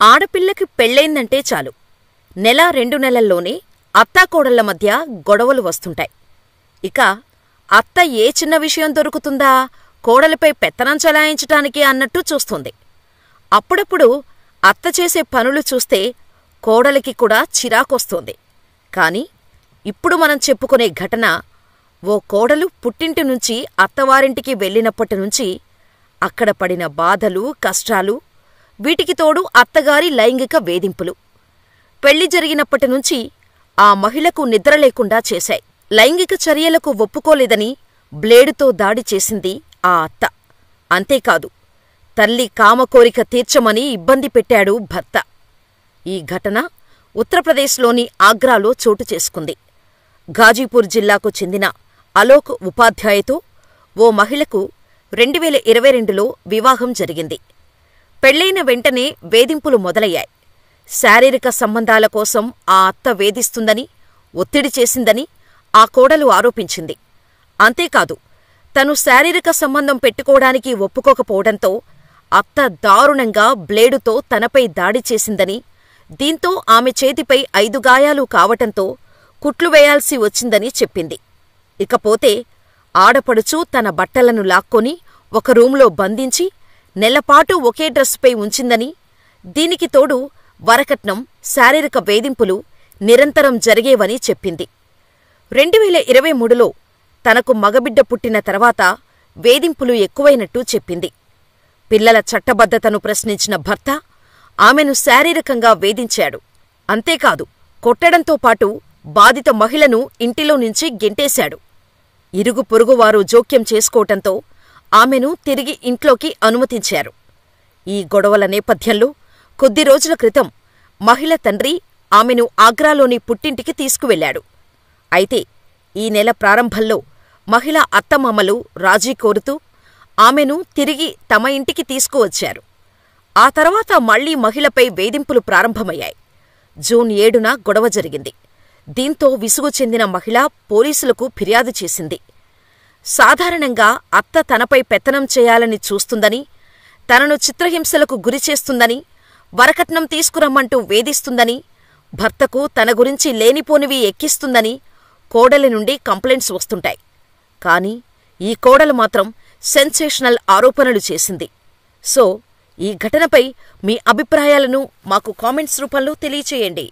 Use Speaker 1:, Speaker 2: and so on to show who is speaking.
Speaker 1: ఆడపిల్లకి పెళ్ళైందంటే చాలు, నెల 2 నెలల్లోనే అత్తాకోడళ్ల మధ్య గొడవలు వస్తుంటాయి. ఇక అత్త ఏ చిన్న విషయం దొరుకుతుందా కోడలిపై పెత్తనం చలాయించటానికి అన్నట్టు చూస్తుంది. అప్పుడప్పుడు అత్త చేసే పనులు చూస్తే కోడలికి కూడా చిరాకొస్తోంది. కాని ఇప్పుడు మనం చెప్పుకునే ఘటన ఓ కోడలు పుట్టింటి నుంచి అత్తవారింటికి వెళ్ళినప్పటినుంచి అక్కడ పడిన బాధలు, కష్టాలు, వీటికి తోడు అత్తగారి లైంగిక వేధింపులు పెళ్లి జరిగినప్పటినుంచి ఆ మహిళకు నిద్రలేకుండా చేశాయి. లైంగిక చర్యలకు ఒప్పుకోలేదని బ్లేడుతో దాడి చేసింది ఆ అత్త. అంతేకాదు, తల్లి కామకోరిక తీర్చమని ఇబ్బంది పెట్టాడు భర్త. ఈ ఘటన ఉత్తరప్రదేశ్లోని ఆగ్రాలో చోటు చేసుకుంది. ఘాజీపూర్ జిల్లాకు చెందిన అలోక్ ఉపాధ్యాయతో ఓ మహిళకు 2022లో వివాహం జరిగింది. పెళ్లైన వెంటనే వేధింపులు మొదలయ్యాయి. శారీరక సంబంధాల కోసం ఆ అత్త వేధిస్తుందని, ఒత్తిడి చేసిందని ఆ కోడలు ఆరోపించింది. అంతేకాదు, తను శారీరక సంబంధం పెట్టుకోవడానికి ఒప్పుకోకపోవడంతో అత్త దారుణంగా బ్లేడుతో తనపై దాడి చేసిందని, దీంతో ఆమె చేతిపై 5 గాయాలు కావటంతో కుట్లు వేయాల్సి వచ్చిందని చెప్పింది. ఇకపోతే ఆడపడుచు తన బట్టలను లాక్కొని ఒక రూంలో బంధించి నెలపాటు ఒకే డ్రెస్సుపై ఉంచిందని, దీనికి తోడు వరకట్నం, శారీరక వేధింపులు నిరంతరం జరిగేవని చెప్పింది. 2023లో తనకు మగబిడ్డ పుట్టిన తర్వాత వేధింపులు ఎక్కువైనట్టు చెప్పింది. పిల్లల చట్టబద్ధతను ప్రశ్నించిన భర్త ఆమెను శారీరకంగా వేధించాడు. అంతేకాదు, కొట్టడంతో పాటు బాధిత మహిళను ఇంటిలో నుంచి గెంటేశాడు. ఇరుగు పొరుగువారు జోక్యం చేసుకోవటంతో ఆమెను తిరిగి ఇంట్లోకి అనుమతించారు. ఈ గొడవల నేపథ్యంలో కొద్ది రోజుల క్రితం మహిళ తండ్రి ఆమెను ఆగ్రాలోని పుట్టింటికి తీసుకువెళ్లాడు. అయితే ఈ నెల ప్రారంభంలో మహిళ అత్తమామలు రాజీ కోరుతూ ఆమెను తిరిగి తమ ఇంటికి తీసుకువచ్చారు. ఆ తర్వాత మళ్లీ మహిళపై వేధింపులు ప్రారంభమయ్యాయి. జూన్ 7న గొడవ జరిగింది. దీంతో విసుగు చెందిన మహిళ పోలీసులకు ఫిర్యాదు చేసింది. సాధారణంగా అత్త తనపై పెత్తనం చేయాలని చూస్తుందని, తనను చిత్రహింసలకు గురిచేస్తుందని, వరకట్నం తీసుకురమ్మంటూ వేధిస్తుందని, భర్తకు తన గురించి లేనిపోనివి ఎక్కిస్తుందని కోడలి నుండి కంప్లైంట్స్ వస్తుంటాయి. కాని ఈ కోడలు మాత్రం సెన్సేషనల్ ఆరోపణలు చేసింది. సో, ఈ ఘటనపై మీ అభిప్రాయాలను మాకు కామెంట్స్ రూపంలో తెలియచేయండి.